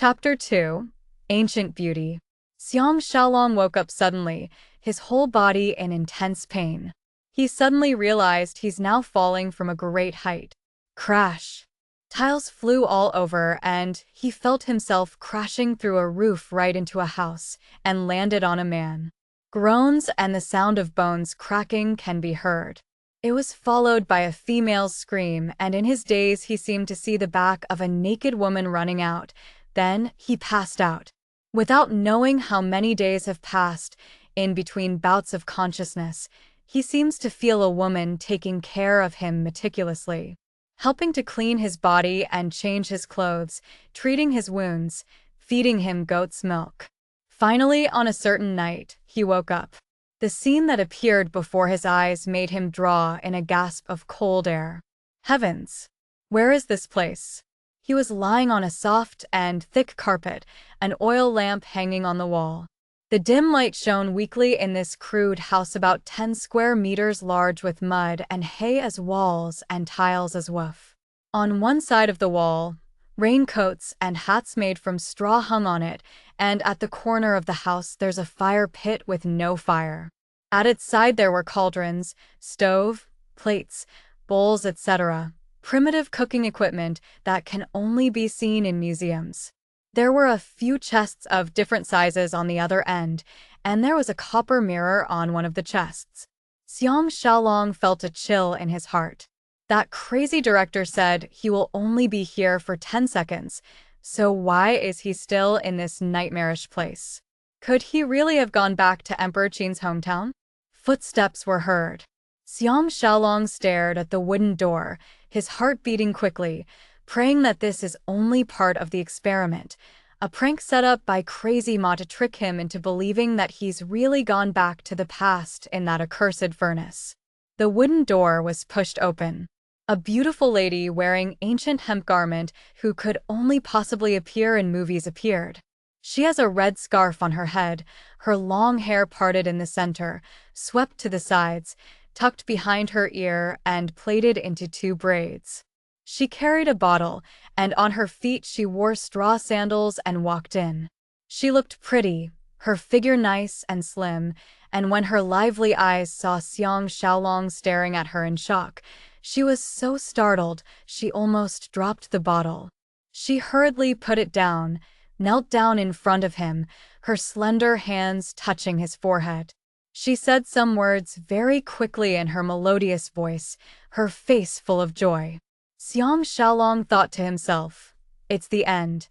Chapter 2 Ancient Beauty. Xiang Xiaolong woke up suddenly, his whole body in intense pain. He suddenly realized he's now falling from a great height. Crash! Tiles flew all over, and he felt himself crashing through a roof right into a house and landed on a man. Groans and the sound of bones cracking can be heard. It was followed by a female's scream, and in his daze he seemed to see the back of a naked woman running out. Then he passed out. Without knowing how many days have passed, in between bouts of consciousness, he seems to feel a woman taking care of him meticulously, helping to clean his body and change his clothes, treating his wounds, feeding him goat's milk. Finally, on a certain night, he woke up. The scene that appeared before his eyes made him draw in a gasp of cold air. Heavens! Where is this place? He was lying on a soft and thick carpet, an oil lamp hanging on the wall. The dim light shone weakly in this crude house about 10 square meters large, with mud and hay as walls and tiles as roof. On one side of the wall, raincoats and hats made from straw hung on it, and at the corner of the house there's a fire pit with no fire. At its side there were cauldrons, stove, plates, bowls, etc. Primitive cooking equipment that can only be seen in museums. There were a few chests of different sizes on the other end, and there was a copper mirror on one of the chests. Xiang Xiaolong felt a chill in his heart. That crazy director said he will only be here for 10 seconds, so why is he still in this nightmarish place? Could he really have gone back to Emperor Qin's hometown? Footsteps were heard. Xiang Xiaolong stared at the wooden door, his heart beating quickly, praying that this is only part of the experiment, a prank set up by Crazy Ma to trick him into believing that he's really gone back to the past in that accursed furnace. The wooden door was pushed open. A beautiful lady wearing ancient hemp garment who could only possibly appear in movies appeared. She has a red scarf on her head, her long hair parted in the center, swept to the sides, tucked behind her ear and plaited into 2 braids. She carried a bottle, and on her feet she wore straw sandals and walked in. She looked pretty, her figure nice and slim, and when her lively eyes saw Xiang Xiaolong staring at her in shock, she was so startled she almost dropped the bottle. She hurriedly put it down, knelt down in front of him, her slender hands touching his forehead. She said some words very quickly in her melodious voice, her face full of joy. Xiang Xiaolong thought to himself, "It's the end,"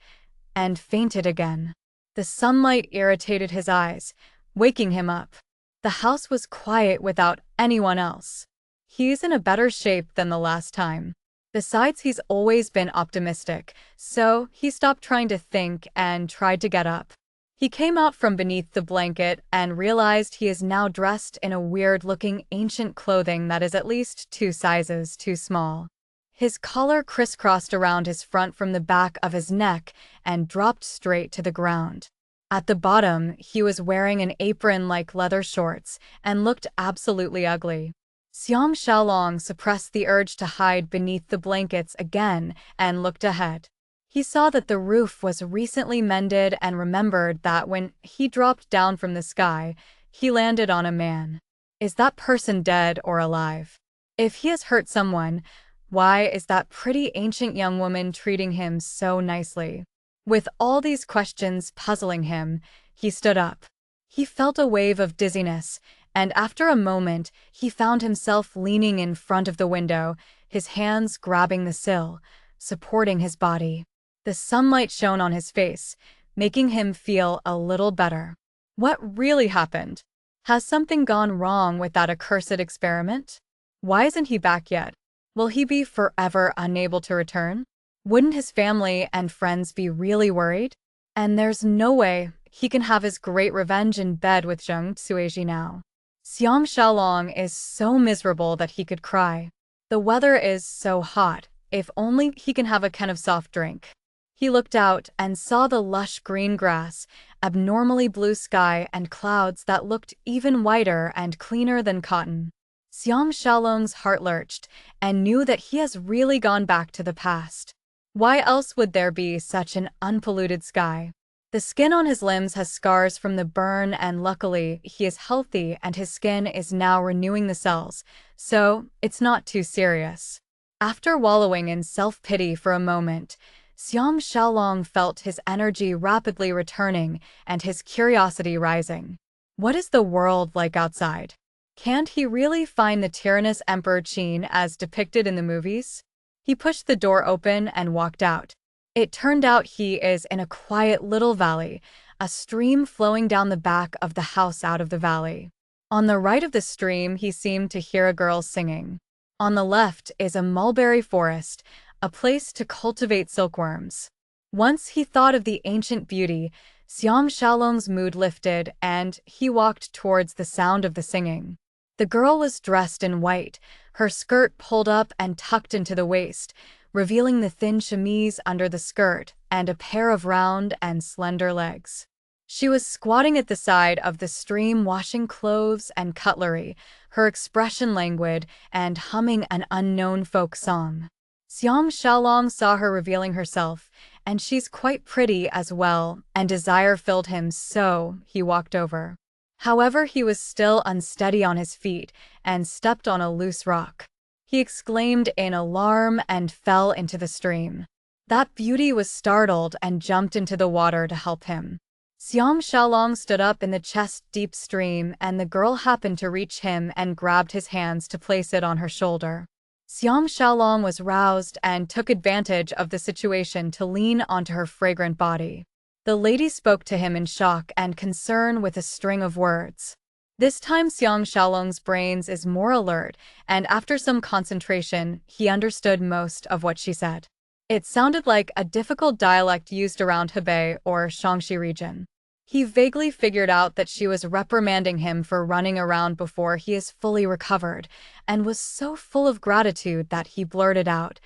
and fainted again. The sunlight irritated his eyes, waking him up. The house was quiet without anyone else. He's in a better shape than the last time. Besides, he's always been optimistic, so he stopped trying to think and tried to get up. He came out from beneath the blanket and realized he is now dressed in a weird-looking ancient clothing that is at least 2 sizes too small. His collar crisscrossed around his front from the back of his neck and dropped straight to the ground. At the bottom, he was wearing an apron like leather shorts and looked absolutely ugly. Xiang Xiaolong suppressed the urge to hide beneath the blankets again and looked ahead. He saw that the roof was recently mended and remembered that when he dropped down from the sky, he landed on a man. Is that person dead or alive? If he has hurt someone, why is that pretty ancient young woman treating him so nicely? With all these questions puzzling him, he stood up. He felt a wave of dizziness, and after a moment, he found himself leaning in front of the window, his hands grabbing the sill, supporting his body. The sunlight shone on his face, making him feel a little better. What really happened? Has something gone wrong with that accursed experiment? Why isn't he back yet? Will he be forever unable to return? Wouldn't his family and friends be really worried? And there's no way he can have his great revenge in bed with Zheng Xueji now. Xiang Xiaolong is so miserable that he could cry. The weather is so hot, if only he can have a can of soft drink. He looked out and saw the lush green grass, abnormally blue sky, and clouds that looked even whiter and cleaner than cotton. Xiang Xiaolong's heart lurched and knew that he has really gone back to the past. Why else would there be such an unpolluted sky? The skin on his limbs has scars from the burn, and luckily, he is healthy and his skin is now renewing the cells, so it's not too serious. After wallowing in self-pity for a moment, Xiang Xiaolong felt his energy rapidly returning and his curiosity rising. What is the world like outside? Can't he really find the tyrannous Emperor Qin as depicted in the movies? He pushed the door open and walked out. It turned out he is in a quiet little valley, a stream flowing down the back of the house out of the valley. On the right of the stream, he seemed to hear a girl singing. On the left is a mulberry forest, a place to cultivate silkworms. Once he thought of the ancient beauty, Xiang Xiaolong's mood lifted and he walked towards the sound of the singing. The girl was dressed in white, her skirt pulled up and tucked into the waist, revealing the thin chemise under the skirt and a pair of round and slender legs. She was squatting at the side of the stream washing clothes and cutlery, her expression languid and humming an unknown folk song. Xiang Xiaolong saw her revealing herself, and she's quite pretty as well, and desire filled him, so he walked over. However, he was still unsteady on his feet and stepped on a loose rock. He exclaimed in alarm and fell into the stream. That beauty was startled and jumped into the water to help him. Xiang Xiaolong stood up in the chest-deep stream, and the girl happened to reach him and grabbed his hands to place it on her shoulder. Xiang Xiaolong was roused and took advantage of the situation to lean onto her fragrant body. The lady spoke to him in shock and concern with a string of words. This time Xiang Xiaolong's brains is more alert, and after some concentration, he understood most of what she said. It sounded like a difficult dialect used around Hebei or Shaanxi region. He vaguely figured out that she was reprimanding him for running around before he is fully recovered, and was so full of gratitude that he blurted out,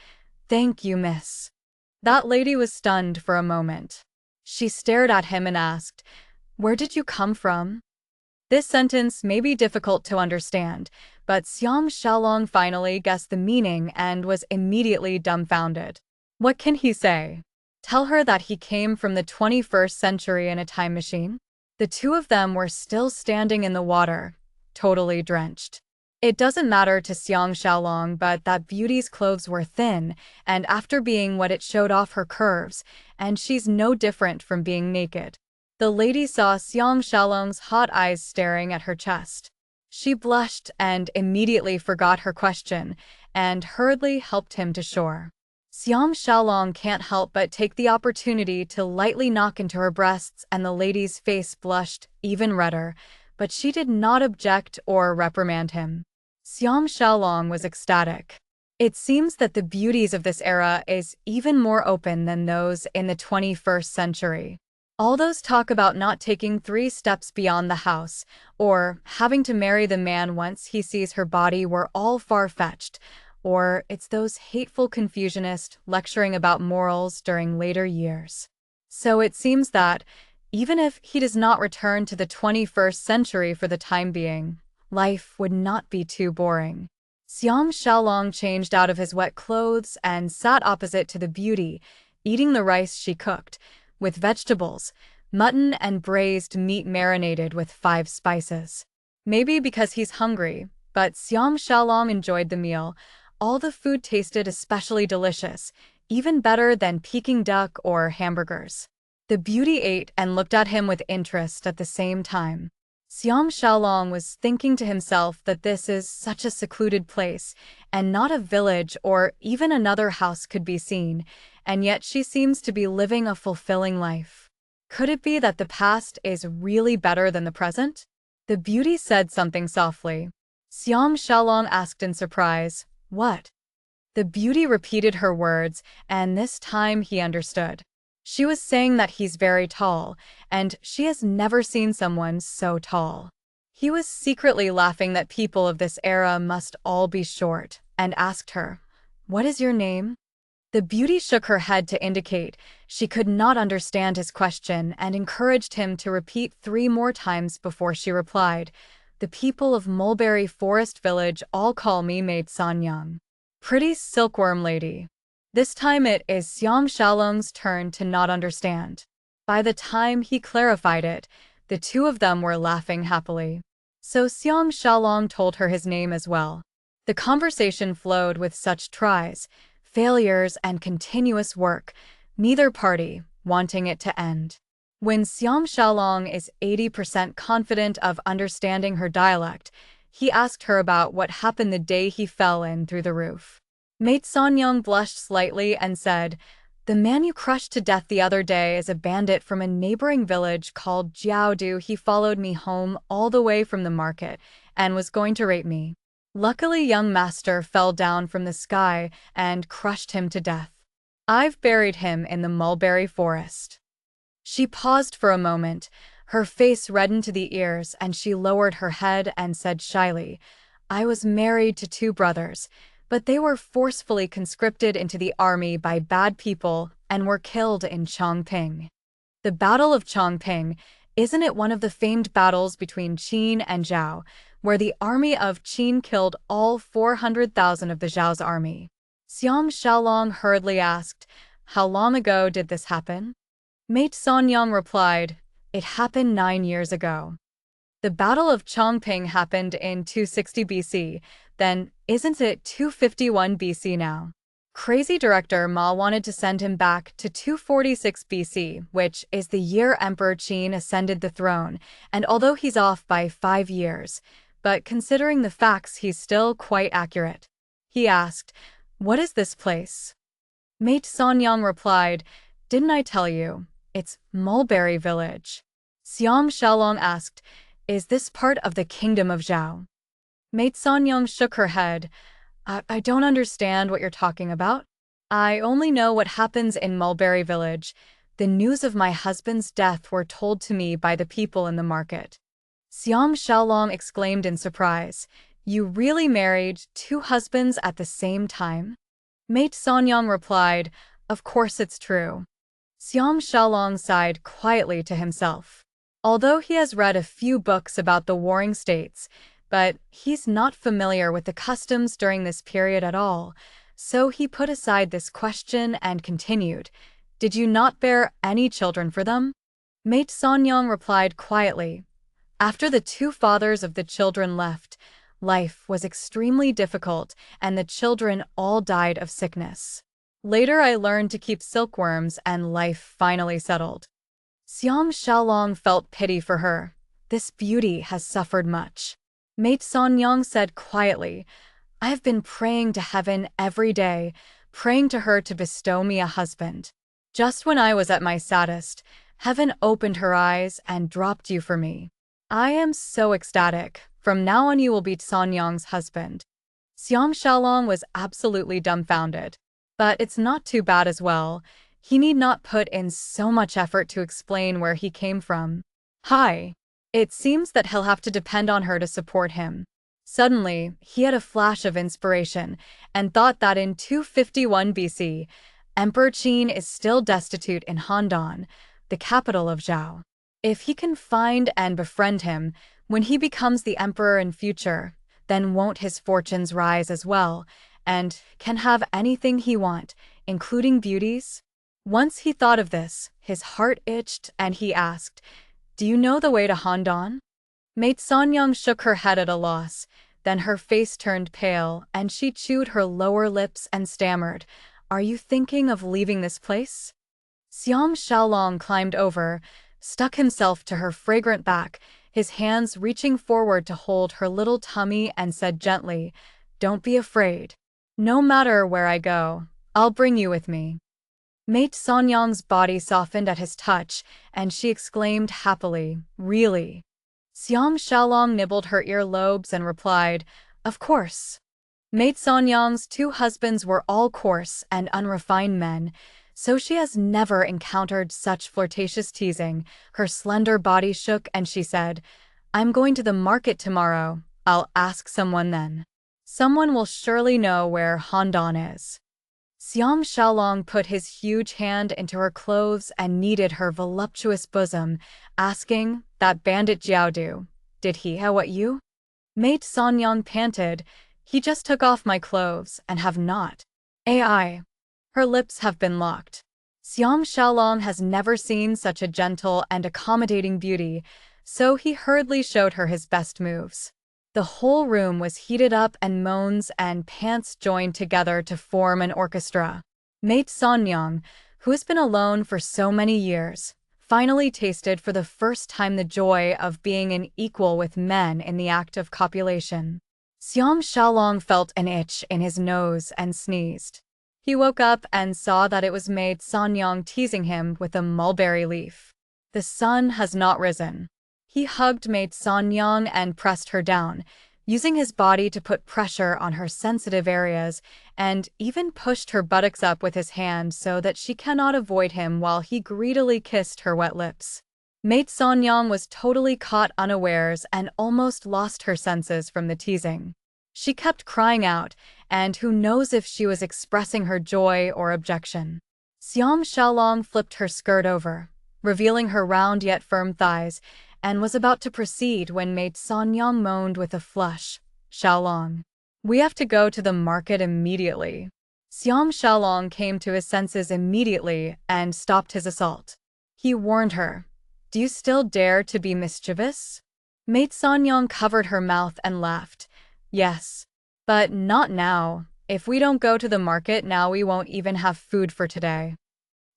"Thank you, miss." That lady was stunned for a moment. She stared at him and asked, "Where did you come from?" This sentence may be difficult to understand, but Xiang Xiaolong finally guessed the meaning and was immediately dumbfounded. What can he say? Tell her that he came from the 21st century in a time machine? The two of them were still standing in the water, totally drenched. It doesn't matter to Xiang Xiaolong, but that beauty's clothes were thin, and after being wet it showed off her curves, and she's no different from being naked. The lady saw Xiang Xiaolong's hot eyes staring at her chest. She blushed and immediately forgot her question, and hurriedly helped him to shore. Xiang Xiaolong can't help but take the opportunity to lightly knock into her breasts, and the lady's face blushed even redder, but she did not object or reprimand him. Xiang Xiaolong was ecstatic. It seems that the beauties of this era is even more open than those in the 21st century. All those talk about not taking 3 steps beyond the house, or having to marry the man once he sees her body were all far-fetched, or it's those hateful Confucianists lecturing about morals during later years. So it seems that, even if he does not return to the 21st century for the time being, life would not be too boring. Xiang Xiaolong changed out of his wet clothes and sat opposite to the beauty, eating the rice she cooked, with vegetables, mutton and braised meat marinated with 5 spices. Maybe because he's hungry, but Xiang Xiaolong enjoyed the meal. All the food tasted especially delicious, even better than Peking duck or hamburgers. The beauty ate and looked at him with interest at the same time. Xiang Xiaolong was thinking to himself that this is such a secluded place, and not a village or even another house could be seen, and yet she seems to be living a fulfilling life. Could it be that the past is really better than the present? The beauty said something softly. Xiang Xiaolong asked in surprise, "What?" The beauty repeated her words, and this time he understood. She was saying that he's very tall, and she has never seen someone so tall. He was secretly laughing that people of this era must all be short, and asked her, "What is your name?" The beauty shook her head to indicate she could not understand his question and encouraged him to repeat 3 more times before she replied, "The people of Mulberry Forest Village all call me Maid Sanyang. Pretty silkworm lady." This time it is Xiang Xiaolong's turn to not understand. By the time he clarified it, the two of them were laughing happily. So Xiang Xiaolong told her his name as well. The conversation flowed with such tries, failures, and continuous work, neither party wanting it to end. When Xiang Xiaolong is 80% confident of understanding her dialect, he asked her about what happened the day he fell in through the roof. Mate Sanyang blushed slightly and said, "The man you crushed to death the other day is a bandit from a neighboring village called Jiaodu. He followed me home all the way from the market and was going to rape me. Luckily, young master fell down from the sky and crushed him to death. I've buried him in the mulberry forest." She paused for a moment, her face reddened to the ears, and she lowered her head and said shyly, "I was married to two brothers, but they were forcefully conscripted into the army by bad people and were killed in Chongping." The Battle of Chongping, isn't it one of the famed battles between Qin and Zhao, where the army of Qin killed all 400,000 of the Zhao's army? Xiang Xiaolong hurriedly asked, "How long ago did this happen?" Mate Sanyang replied, "It happened 9 years ago." The Battle of Chongping happened in 260 BC, then isn't it 251 BC now? Crazy director Ma wanted to send him back to 246 BC, which is the year Emperor Qin ascended the throne, and although he's off by 5 years, but considering the facts he's still quite accurate. He asked, "What is this place?" Mate Sanyang replied, "Didn't I tell you? It's Mulberry Village." Xiang Xiaolong asked, "Is this part of the kingdom of Zhao?" Mate Sanyang shook her head. I don't understand what you're talking about. I only know what happens in Mulberry Village. The news of my husband's death were told to me by the people in the market." Xiang Xiaolong exclaimed in surprise, "You really married 2 husbands at the same time?" Mate Sanyang replied, "Of course it's true." Xiang Xiaolong sighed quietly to himself. Although he has read a few books about the warring states, but he's not familiar with the customs during this period at all, so he put aside this question and continued, "Did you not bear any children for them?" Mate Sanyang replied quietly, "After the 2 fathers of the children left, life was extremely difficult and the children all died of sickness. Later I learned to keep silkworms and life finally settled." Xiang Xiaolong felt pity for her. This beauty has suffered much. Mate Sanyang said quietly, "I have been praying to heaven every day, praying to her to bestow me a husband. Just when I was at my saddest, heaven opened her eyes and dropped you for me. I am so ecstatic. From now on you will be Sanyang's husband." Xiang Xiaolong was absolutely dumbfounded. But it's not too bad as well. He need not put in so much effort to explain where he came from. Hi. It seems that he'll have to depend on her to support him. Suddenly, he had a flash of inspiration and thought that in 251 BC, Emperor Qin is still destitute in Handan, the capital of Zhao. If he can find and befriend him when he becomes the emperor in future, then won't his fortunes rise as well, and can have anything he want, including beauties? Once he thought of this, his heart itched and he asked, "Do you know the way to Handan?" Mate Sanyang shook her head at a loss, then her face turned pale and she chewed her lower lips and stammered, "Are you thinking of leaving this place?" Xiang Xiaolong climbed over, stuck himself to her fragrant back, his hands reaching forward to hold her little tummy and said gently, "Don't be afraid. No matter where I go, I'll bring you with me." Mate Sanyang's body softened at his touch, and she exclaimed happily, "Really?" Xiang Xiaolong nibbled her earlobes and replied, "Of course." Mate Sanyang's 2 husbands were all coarse and unrefined men, so she has never encountered such flirtatious teasing. Her slender body shook and she said, "I'm going to the market tomorrow. I'll ask someone then. Someone will surely know where Handan is." Xiang Xiaolong put his huge hand into her clothes and kneaded her voluptuous bosom, asking, "That bandit Jiaodu, did he have what you?" Mate Sanyang panted, "He just took off my clothes and have not. AI. Her lips have been locked. Xiang Xiaolong has never seen such a gentle and accommodating beauty, so he hurriedly showed her his best moves. The whole room was heated up and moans and pants joined together to form an orchestra. Mate Sanyang, who has been alone for so many years, finally tasted for the first time the joy of being an equal with men in the act of copulation. Xiang Xiaolong felt an itch in his nose and sneezed. He woke up and saw that it was Maid Sanyang teasing him with a mulberry leaf. The sun has not risen. He hugged Maid Sanyang and pressed her down, using his body to put pressure on her sensitive areas, and even pushed her buttocks up with his hand so that she cannot avoid him while he greedily kissed her wet lips. Maid Sanyang was totally caught unawares and almost lost her senses from the teasing. She kept crying out, and who knows if she was expressing her joy or objection. Xiang Xiaolong flipped her skirt over, revealing her round yet firm thighs, and was about to proceed when Maid Sanyang moaned with a flush. "Xiaolong, we have to go to the market immediately." Xiang Xiaolong came to his senses immediately and stopped his assault. He warned her, "Do you still dare to be mischievous?" Maid Sanyang covered her mouth and laughed. "Yes, but not now. If we don't go to the market now, we won't even have food for today."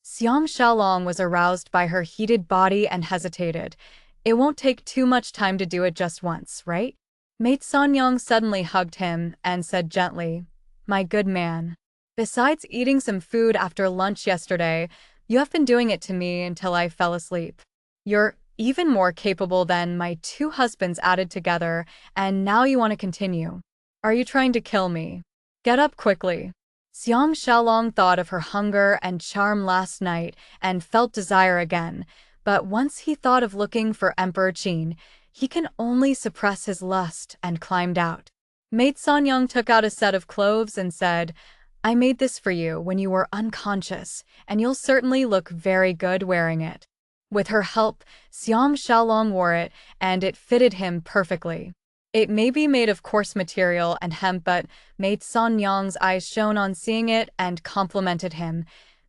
Xiang Xiaolong was aroused by her heated body and hesitated. "It won't take too much time to do it just once, right?" Mate Sanyang suddenly hugged him and said gently, "My good man. Besides eating some food after lunch yesterday, you have been doing it to me until I fell asleep. You're even more capable than my two husbands added together, and now you want to continue. Are you trying to kill me? Get up quickly." Xiang Xiaolong thought of her hunger and charm last night and felt desire again, but once he thought of looking for Emperor Qin, he can only suppress his lust and climbed out. Mate Sanyang took out a set of clothes and said, "I made this for you when you were unconscious, and you'll certainly look very good wearing it." With her help, Xiang Xiaolong wore it, and it fitted him perfectly. It may be made of coarse material and hemp, but Mate Sanyang's eyes shone on seeing it and complimented him.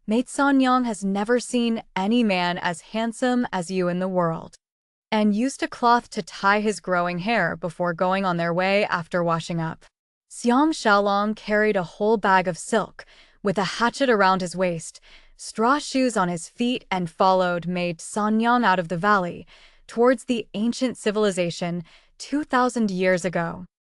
"Mate Sanyang has never seen any man as handsome as you in the world," and used a cloth to tie his growing hair before going on their way after washing up. Xiang Xiaolong carried a whole bag of silk, with a hatchet around his waist, straw shoes on his feet, and followed Maid Sanyang out of the valley, towards the ancient civilization 2,000 years ago.